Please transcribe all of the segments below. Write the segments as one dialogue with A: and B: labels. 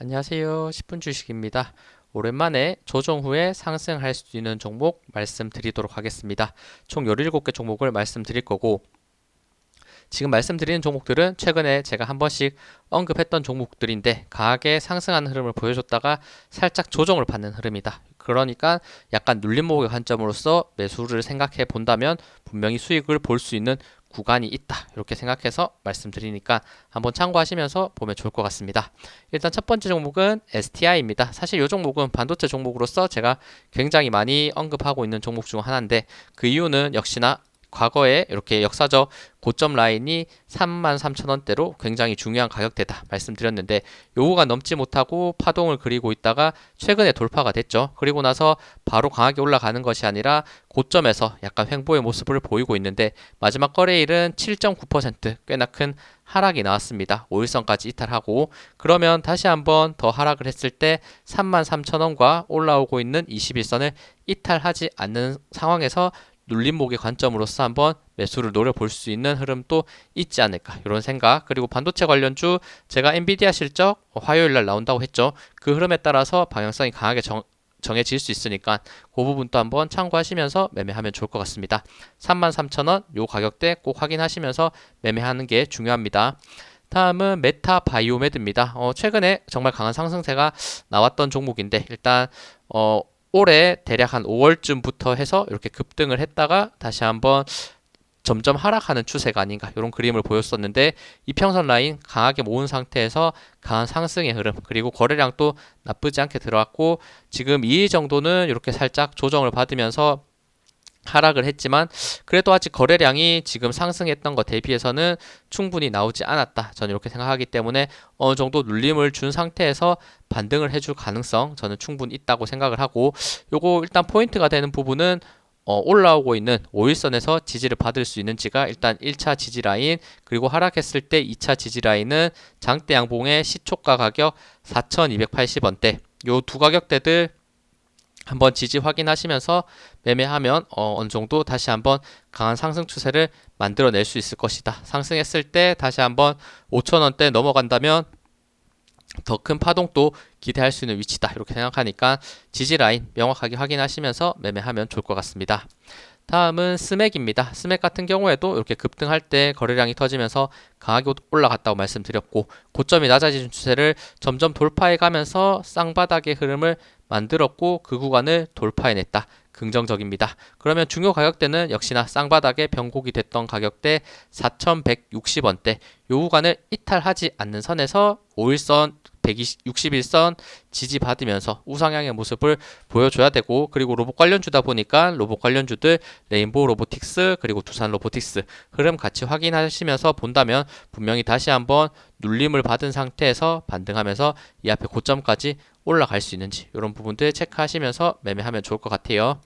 A: 안녕하세요. 10분 주식입니다. 오랜만에 조정 후에 상승할 수 있는 종목 말씀드리도록 하겠습니다. 총 17개 종목을 말씀드릴 거고, 지금 말씀드리는 종목들은 최근에 제가 한 번씩 언급했던 종목들인데 강하게 상승하는 흐름을 보여줬다가 살짝 조정을 받는 흐름이다. 그러니까 약간 눌림목의 관점으로서 매수를 생각해 본다면 분명히 수익을 볼 수 있는 구간이 있다. 이렇게 생각해서 말씀드리니까 한번 참고하시면서 보면 좋을 것 같습니다. 일단 첫 번째 종목은 STI입니다. 사실 이 종목은 반도체 종목으로서 제가 굉장히 많이 언급하고 있는 종목 중 하나인데 그 이유는 역시나 과거에 이렇게 역사적 고점 라인이 33,000원대로 굉장히 중요한 가격대다 말씀드렸는데 요구가 넘지 못하고 파동을 그리고 있다가 최근에 돌파가 됐죠. 그리고 나서 바로 강하게 올라가는 것이 아니라 고점에서 약간 횡보의 모습을 보이고 있는데 마지막 거래일은 7.9% 꽤나 큰 하락이 나왔습니다. 5일선까지 이탈하고 그러면 다시 한번 더 하락을 했을 때 33,000원과 올라오고 있는 21선을 이탈하지 않는 상황에서 눌림목의 관점으로서 한번 매수를 노려볼 수 있는 흐름도 있지 않을까 이런 생각. 그리고 반도체 관련주 제가 엔비디아 실적 화요일 날 나온다고 했죠. 그 흐름에 따라서 방향성이 강하게 정해질 수 있으니까 그 부분도 한번 참고하시면서 매매하면 좋을 것 같습니다. 33,000원 요 가격대 꼭 확인하시면서 매매하는 게 중요합니다. 다음은 메타바이오메드입니다. 최근에 정말 강한 상승세가 나왔던 종목인데 일단 올해 대략 한 5월쯤부터 해서 이렇게 급등을 했다가 다시 한번 점점 하락하는 추세가 아닌가 이런 그림을 보였었는데 이평선 라인 강하게 모은 상태에서 강한 상승의 흐름 그리고 거래량도 나쁘지 않게 들어왔고 지금 2일 정도는 이렇게 살짝 조정을 받으면서 하락을 했지만 그래도 아직 거래량이 지금 상승했던 것 대비해서는 충분히 나오지 않았다. 저는 이렇게 생각하기 때문에 어느 정도 눌림을 준 상태에서 반등을 해줄 가능성 저는 충분히 있다고 생각을 하고 요거 일단 포인트가 되는 부분은 올라오고 있는 5일선에서 지지를 받을 수 있는지가 일단 1차 지지 라인 그리고 하락했을 때 2차 지지 라인은 장대 양봉의 시초가 가격 4,280원대 요 두 가격대들 한번 지지 확인하시면서 매매하면 어느 정도 다시 한번 강한 상승 추세를 만들어낼 수 있을 것이다. 상승했을 때 다시 한번 5,000원대 넘어간다면 더 큰 파동도 기대할 수 있는 위치다. 이렇게 생각하니까 지지 라인 명확하게 확인하시면서 매매하면 좋을 것 같습니다. 다음은 스맥입니다. 스맥 같은 경우에도 이렇게 급등할 때 거래량이 터지면서 강하게 올라갔다고 말씀드렸고 고점이 낮아지는 추세를 점점 돌파해 가면서 쌍바닥의 흐름을 만들었고 그 구간을 돌파해냈다. 긍정적입니다. 그러면 중요 가격대는 역시나 쌍바닥의 변곡이 됐던 가격대 4,160원대 요 구간을 이탈하지 않는 선에서 5일선 161선 지지받으면서 우상향의 모습을 보여줘야 되고 그리고 로봇 관련주다 보니까 로봇 관련주들 레인보우 로보틱스 그리고 두산 로보틱스 흐름 같이 확인하시면서 본다면 분명히 다시 한번 눌림을 받은 상태에서 반등하면서 이 앞에 고점까지 올라갈 수 있는지 이런 부분들 체크하시면서 매매하면 좋을 것 같아요.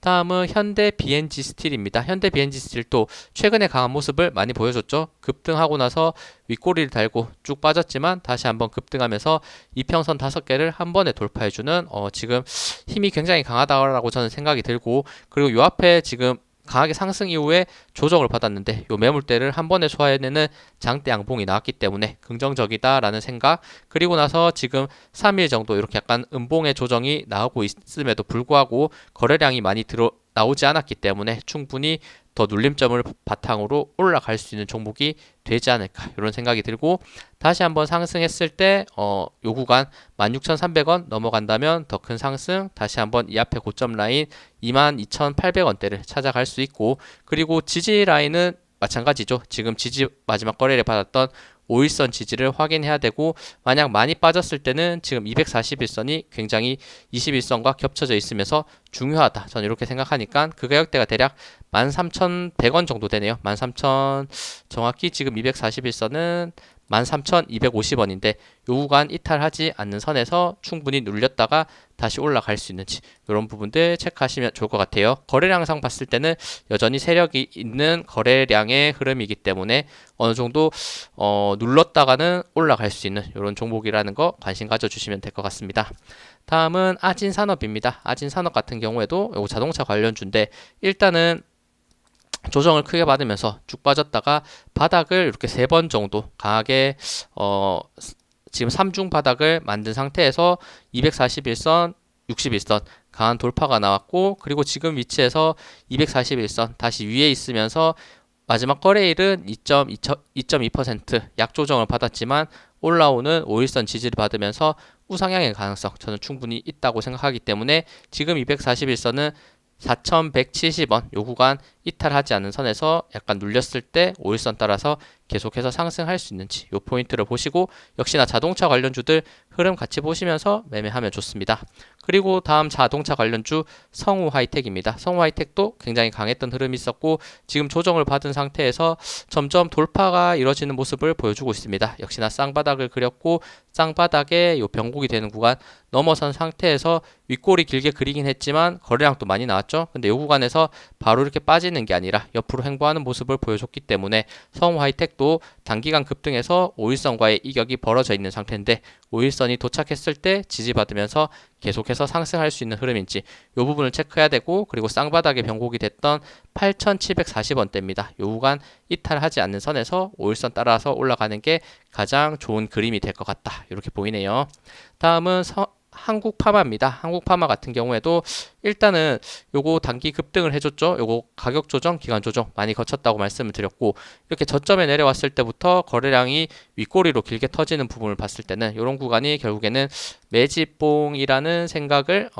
A: 다음은 현대 BNG 스틸입니다. 현대 BNG 스틸도 최근에 강한 모습을 많이 보여줬죠. 급등하고 나서 윗꼬리를 달고 쭉 빠졌지만 다시 한번 급등하면서 이평선 5개를 한 번에 돌파해주는 지금 힘이 굉장히 강하다라고 저는 생각이 들고 그리고 요 앞에 지금 강하게 상승 이후에 조정을 받았는데 요 매물대를 한 번에 소화해내는 장대 양봉이 나왔기 때문에 긍정적이다라는 생각 그리고 나서 지금 3일 정도 이렇게 약간 음봉의 조정이 나오고 있음에도 불구하고 거래량이 많이 나오지 않았기 때문에 충분히 더 눌림점을 바탕으로 올라갈 수 있는 종목이 되지 않을까 이런 생각이 들고 다시 한번 상승했을 때 요 구간 16,300원 넘어간다면 더 큰 상승 다시 한번 이 앞에 고점 라인 22,800원대를 찾아갈 수 있고 그리고 지지 라인은 마찬가지죠. 지금 지지 마지막 거래를 받았던 5일선 지지를 확인해야 되고 만약 많이 빠졌을 때는 지금 241선이 굉장히 21선과 겹쳐져 있으면서 중요하다. 저는 이렇게 생각하니까 그 가격대가 대략 13,100원 정도 되네요. 13,000 정확히 지금 241선은 13,250원인데 요 구간 이탈하지 않는 선에서 충분히 눌렸다가 다시 올라갈 수 있는지 이런 부분들 체크하시면 좋을 것 같아요. 거래량상 봤을 때는 여전히 세력이 있는 거래량의 흐름이기 때문에 어느 정도 눌렀다가는 올라갈 수 있는 이런 종목이라는 거 관심 가져주시면 될 것 같습니다. 다음은 아진산업입니다. 아진산업 같은 경우에도 요 자동차 관련주인데 일단은 조정을 크게 받으면서 쭉 빠졌다가 바닥을 이렇게 3번 정도 강하게 지금 3중 바닥을 만든 상태에서 241선, 61선 강한 돌파가 나왔고, 그리고 지금 위치에서 241선 다시 위에 있으면서 마지막 거래일은 2.2% 약조정을 받았지만 올라오는 5일선 지지를 받으면서 우상향의 가능성 저는 충분히 있다고 생각하기 때문에 지금 241선은 4,170원 요 구간 이탈하지 않은 선에서 약간 눌렸을 때 5일선 따라서 계속해서 상승할 수 있는지 요 포인트를 보시고, 역시나 자동차 관련주들 흐름 같이 보시면서 매매하면 좋습니다. 그리고 다음 자동차 관련주 성우 하이텍입니다. 성우 하이텍도 굉장히 강했던 흐름이 있었고 지금 조정을 받은 상태에서 점점 돌파가 이뤄지는 모습을 보여주고 있습니다. 역시나 쌍바닥을 그렸고 쌍바닥에 요 변곡이 되는 구간 넘어선 상태에서 윗골이 길게 그리긴 했지만 거래량도 많이 나왔죠. 근데 이 구간에서 바로 이렇게 빠지는 게 아니라 옆으로 횡보하는 모습을 보여줬기 때문에 성우 하이텍도 단기간 급등해서 5일선과의 이격이 벌어져 있는 상태인데 5일선이 도착했을 때 지지받으면서 계속해서 상승할 수 있는 흐름인지 이 부분을 체크해야 되고, 그리고 쌍바닥에 변곡이 됐던 8,740원대입니다. 요 구간 이탈하지 않는 선에서 5일선 따라서 올라가는 게 가장 좋은 그림이 될 것 같다. 이렇게 보이네요. 다음은 한국파마입니다. 한국파마 같은 경우에도 일단은 요거 단기 급등을 해줬죠. 요거 가격 조정, 기간 조정 많이 거쳤다고 말씀을 드렸고, 이렇게 저점에 내려왔을 때부터 거래량이 윗꼬리로 길게 터지는 부분을 봤을 때는 이런 구간이 결국에는 매집봉이라는 생각을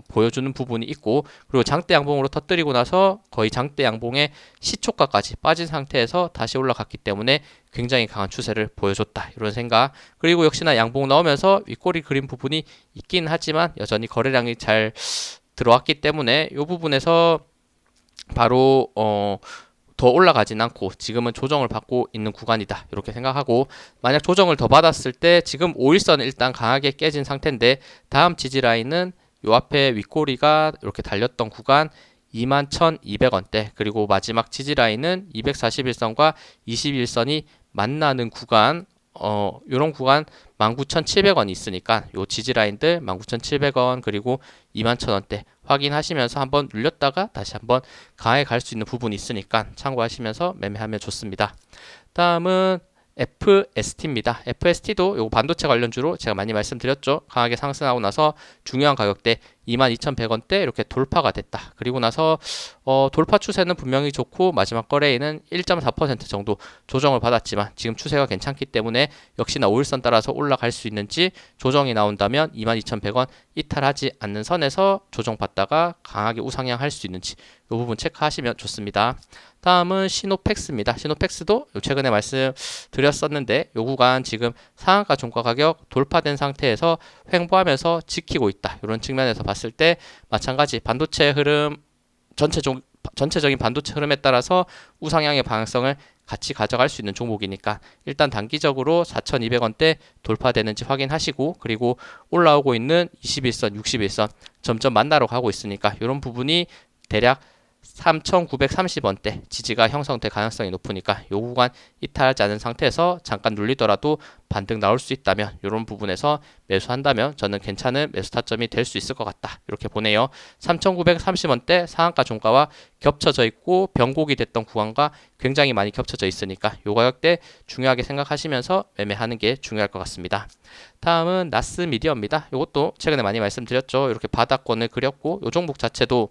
A: 보여주는 부분이 있고, 그리고 장대 양봉으로 터뜨리고 나서 거의 장대 양봉의 시초가까지 빠진 상태에서 다시 올라갔기 때문에 굉장히 강한 추세를 보여줬다 이런 생각. 그리고 역시나 양봉 나오면서 윗꼬리 그린 부분이 있긴 하지만 여전히 거래량이 잘 들어왔기 때문에 이 부분에서 바로 더 올라가진 않고 지금은 조정을 받고 있는 구간이다 이렇게 생각하고, 만약 조정을 더 받았을 때 지금 5일선은 일단 강하게 깨진 상태인데 다음 지지 라인은 요 앞에 윗꼬리가 이렇게 달렸던 구간 21,200원대, 그리고 마지막 지지 라인은 241선과 21선이 만나는 구간, 요런 구간 19,700원이 있으니까 요 지지 라인들 19,700원 그리고 21,000원대 확인하시면서 한번 눌렸다가 다시 한번 강하게 갈 수 있는 부분이 있으니까 참고하시면서 매매하면 좋습니다. 다음은 FST입니다. FST도 요 반도체 관련주로 제가 많이 말씀드렸죠. 강하게 상승하고 나서 중요한 가격대 22,100원대 이렇게 돌파가 됐다. 그리고 나서 돌파 추세는 분명히 좋고 마지막 거래일은 1.4% 정도 조정을 받았지만 지금 추세가 괜찮기 때문에 역시나 5일선 따라서 올라갈 수 있는지, 조정이 나온다면 22,100원 이탈하지 않는 선에서 조정받다가 강하게 우상향 할 수 있는지 이 부분 체크하시면 좋습니다. 다음은 시노펙스입니다. 시노펙스도 최근에 말씀드렸었는데 요 구간 지금 상한가 종가 가격 돌파된 상태에서 횡보하면서 지키고 있다. 이런 측면에서 봤을 때 마찬가지 반도체 흐름 전체적인 반도체 흐름에 따라서 우상향의 방향성을 같이 가져갈 수 있는 종목이니까 일단 단기적으로 4,200원대 돌파되는지 확인하시고, 그리고 올라오고 있는 21선, 61선 점점 만나러 가고 있으니까 이런 부분이 대략 3,930원대 지지가 형성될 가능성이 높으니까 요 구간 이탈하지 않은 상태에서 잠깐 눌리더라도 반등 나올 수 있다면 이런 부분에서 매수한다면 저는 괜찮은 매수 타점이 될 수 있을 것 같다 이렇게 보네요. 3,930원대 상한가 종가와 겹쳐져 있고 변곡이 됐던 구간과 굉장히 많이 겹쳐져 있으니까 요 가격대 중요하게 생각하시면서 매매하는 게 중요할 것 같습니다. 다음은 나스미디어입니다. 이것도 최근에 많이 말씀드렸죠. 이렇게 바닥권을 그렸고 요 종목 자체도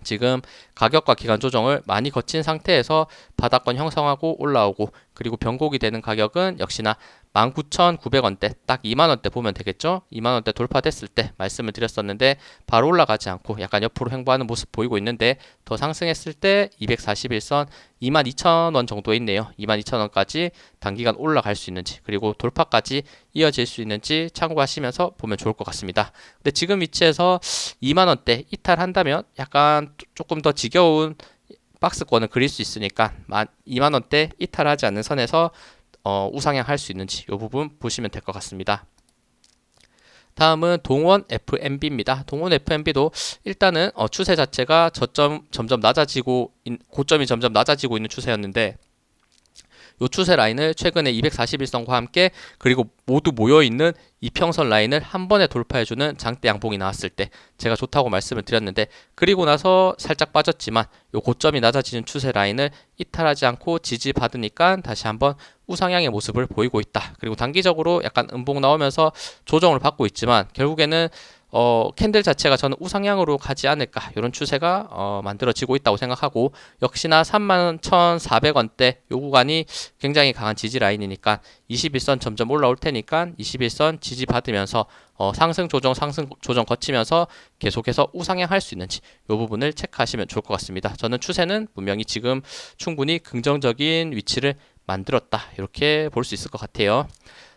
A: 지금 가격과 기간 조정을 많이 거친 상태에서 바닥권 형성하고 올라오고, 그리고 변곡이 되는 가격은 역시나 19,900원대 딱 2만원대 보면 되겠죠. 2만원대 돌파됐을 때 말씀을 드렸었는데 바로 올라가지 않고 약간 옆으로 횡보하는 모습 보이고 있는데 더 상승했을 때 241선 22,000원 정도에 있네요. 22,000원까지 단기간 올라갈 수 있는지 그리고 돌파까지 이어질 수 있는지 참고하시면서 보면 좋을 것 같습니다. 근데 지금 위치에서 2만원대 이탈한다면 약간 조금 더 지겨운 박스권을 그릴 수 있으니까 2만원대 이탈하지 않는 선에서 우상향 할 수 있는지 이 부분 보시면 될 것 같습니다. 다음은 동원 FMB입니다. 동원 FMB도 일단은 추세 자체가 고점이 점점 낮아지고 있는 추세였는데 요 추세 라인을 최근에 241선과 함께 그리고 모두 모여있는 이평선 라인을 한 번에 돌파해주는 장대 양봉이 나왔을 때 제가 좋다고 말씀을 드렸는데, 그리고 나서 살짝 빠졌지만 요 고점이 낮아지는 추세 라인을 이탈하지 않고 지지받으니까 다시 한번 우상향의 모습을 보이고 있다. 그리고 단기적으로 약간 음봉 나오면서 조정을 받고 있지만 결국에는 캔들 자체가 저는 우상향으로 가지 않을까, 이런 추세가 만들어지고 있다고 생각하고, 역시나 31,400원대 요 구간이 굉장히 강한 지지 라인이니까 21선 점점 올라올 테니까 21선 지지 받으면서 상승 조정 거치면서 계속해서 우상향 할 수 있는지 요 부분을 체크하시면 좋을 것 같습니다. 저는 추세는 분명히 지금 충분히 긍정적인 위치를 만들었다, 이렇게 볼 수 있을 것 같아요.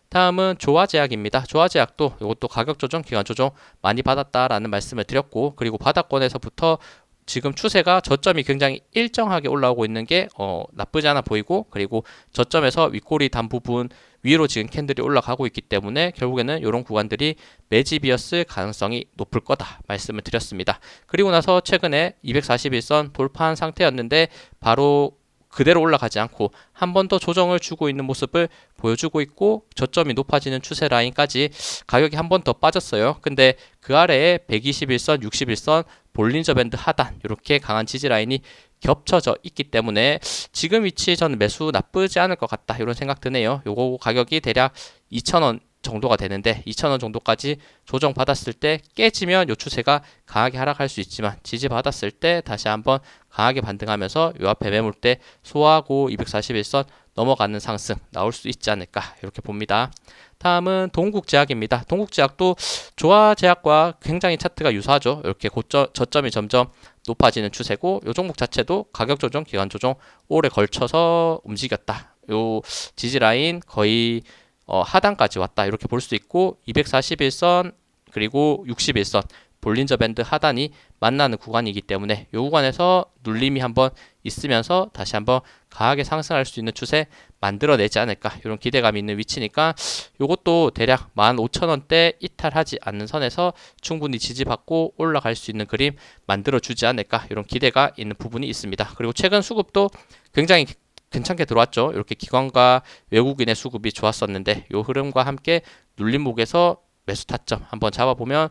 A: 다음은 조화제약입니다. 조화제약도 이것도 가격 조정, 기간 조정 많이 받았다라는 말씀을 드렸고, 그리고 바닥권에서부터 지금 추세가 저점이 굉장히 일정하게 올라오고 있는 게 나쁘지 않아 보이고, 그리고 저점에서 윗꼬리 단 부분 위로 지금 캔들이 올라가고 있기 때문에 결국에는 이런 구간들이 매집이었을 가능성이 높을 거다 말씀을 드렸습니다. 그리고 나서 최근에 241선 돌파한 상태였는데 바로 그대로 올라가지 않고 한 번 더 조정을 주고 있는 모습을 보여주고 있고, 저점이 높아지는 추세 라인까지 가격이 한 번 더 빠졌어요. 근데 그 아래에 121선, 61선, 볼린저 밴드 하단 이렇게 강한 지지 라인이 겹쳐져 있기 때문에 지금 위치 저는 매수 나쁘지 않을 것 같다, 이런 생각 드네요. 요거 가격이 대략 2,000원 정도가 되는데 2,000원 정도까지 조정 받았을 때 깨지면 요 추세가 강하게 하락할 수 있지만, 지지 받았을 때 다시 한번 강하게 반등하면서 요 앞에 매물대 소화하고 241선 넘어가는 상승 나올 수 있지 않을까, 이렇게 봅니다. 다음은 동국제약입니다. 동국제약도 조화제약과 굉장히 차트가 유사하죠. 이렇게 저점이 점점 높아지는 추세고, 요 종목 자체도 가격 조정, 기간 조정 오래 걸쳐서 움직였다. 요 지지 라인 거의 하단까지 왔다, 이렇게 볼 수 있고, 241선 그리고 61선 볼린저 밴드 하단이 만나는 구간이기 때문에 이 구간에서 눌림이 한번 있으면서 다시 한번 강하게 상승할 수 있는 추세 만들어내지 않을까, 이런 기대감이 있는 위치니까 이것도 대략 15,000원대 이탈하지 않는 선에서 충분히 지지받고 올라갈 수 있는 그림 만들어주지 않을까, 이런 기대가 있는 부분이 있습니다. 그리고 최근 수급도 굉장히 괜찮게 들어왔죠. 이렇게 기관과 외국인의 수급이 좋았었는데 이 흐름과 함께 눌림목에서 매수 타점 한번 잡아보면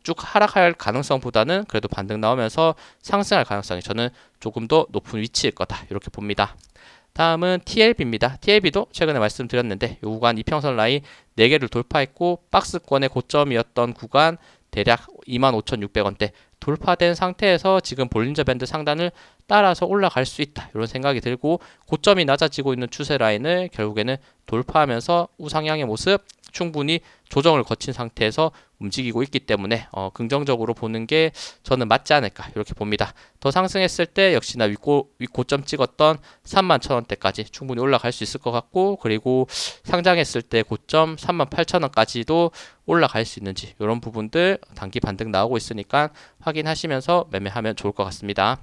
A: 쭉 하락할 가능성보다는 그래도 반등 나오면서 상승할 가능성이 저는 조금 더 높은 위치일 거다, 이렇게 봅니다. 다음은 TLB입니다. TLB도 최근에 말씀드렸는데 이 구간 이평선 라인 4개를 돌파했고, 박스권의 고점이었던 구간 대략 25,600원대 돌파된 상태에서 지금 볼린저 밴드 상단을 따라서 올라갈 수 있다, 이런 생각이 들고, 고점이 낮아지고 있는 추세 라인을 결국에는 돌파하면서 우상향의 모습, 충분히 조정을 거친 상태에서 움직이고 있기 때문에 긍정적으로 보는 게 저는 맞지 않을까, 이렇게 봅니다. 더 상승했을 때 역시나 윗고점 찍었던 31,000원대까지 충분히 올라갈 수 있을 것 같고, 그리고 상장했을 때 고점 38,000원까지도 올라갈 수 있는지 이런 부분들 단기 반등 나오고 있으니까 확인하시면서 매매하면 좋을 것 같습니다.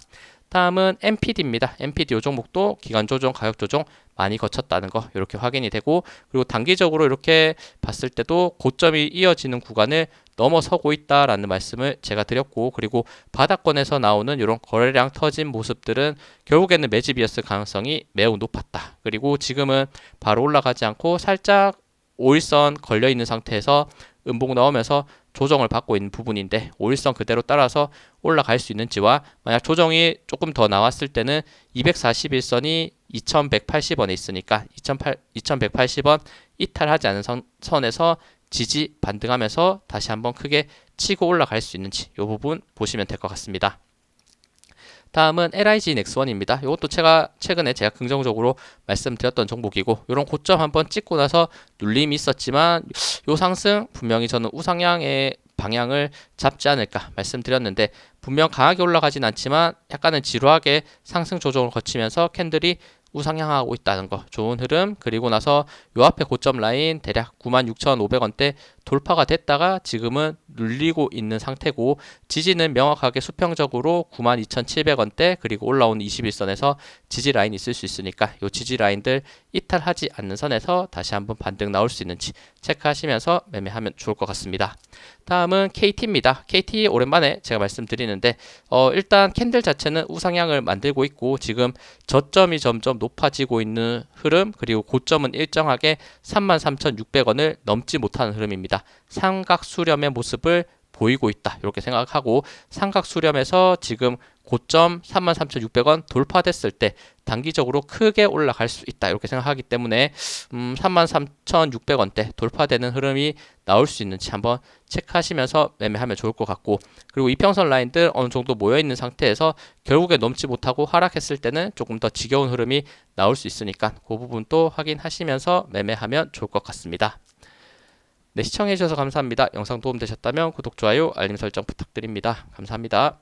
A: 다음은 MPD입니다. MPD 요 종목도 기간 조정, 가격 조정 많이 거쳤다는 거 이렇게 확인이 되고, 그리고 단기적으로 이렇게 봤을 때도 고점이 이어지는 구간을 넘어서고 있다라는 말씀을 제가 드렸고, 그리고 바닥권에서 나오는 이런 거래량 터진 모습들은 결국에는 매집이었을 가능성이 매우 높았다. 그리고 지금은 바로 올라가지 않고 살짝 5일선 걸려 있는 상태에서 음봉 나오면서 조정을 받고 있는 부분인데, 5일선 그대로 따라서 올라갈 수 있는지와, 만약 조정이 조금 더 나왔을 때는 241선이 2180원에 있으니까 2180원 이탈하지 않은 선에서 지지 반등하면서 다시 한번 크게 치고 올라갈 수 있는지 이 부분 보시면 될 것 같습니다. 다음은 LIG 넥스원입니다. 이것도 최근에 제가 긍정적으로 말씀드렸던 종목이고, 이런 고점 한번 찍고 나서 눌림이 있었지만 이 상승 분명히 저는 우상향의 방향을 잡지 않을까 말씀드렸는데, 분명 강하게 올라가진 않지만 약간은 지루하게 상승 조정을 거치면서 캔들이 우상향하고 있다는 거 좋은 흐름. 그리고 나서 요 앞에 고점 라인 대략 96,500원대 돌파가 됐다가 지금은 눌리고 있는 상태고 지지는 명확하게 수평적으로 92,700원대 그리고 올라온 21선에서 지지 라인이 있을 수 있으니까 이 지지 라인들 이탈하지 않는 선에서 다시 한번 반등 나올 수 있는지 체크하시면서 매매하면 좋을 것 같습니다. 다음은 KT입니다. KT 오랜만에 제가 말씀드리는데 일단 캔들 자체는 우상향을 만들고 있고 지금 저점이 점점 높아지고 있는 흐름 그리고 고점은 일정하게 33,600원을 넘지 못하는 흐름입니다. 삼각 수렴의 모습을 보이고 있다. 이렇게 생각하고 삼각 수렴에서 지금 고점 33,600원 돌파됐을 때 단기적으로 크게 올라갈 수 있다. 이렇게 생각하기 때문에 33,600원대 돌파되는 흐름이 나올 수 있는지 한번 체크하시면서 매매하면 좋을 것 같고 그리고 이평선 라인들 어느 정도 모여 있는 상태에서 결국에 넘지 못하고 하락했을 때는 조금 더 지겨운 흐름이 나올 수 있으니까 그 부분도 확인하시면서 매매하면 좋을 것 같습니다. 네, 시청해주셔서 감사합니다. 영상 도움되셨다면 구독, 좋아요, 알림 설정 부탁드립니다. 감사합니다.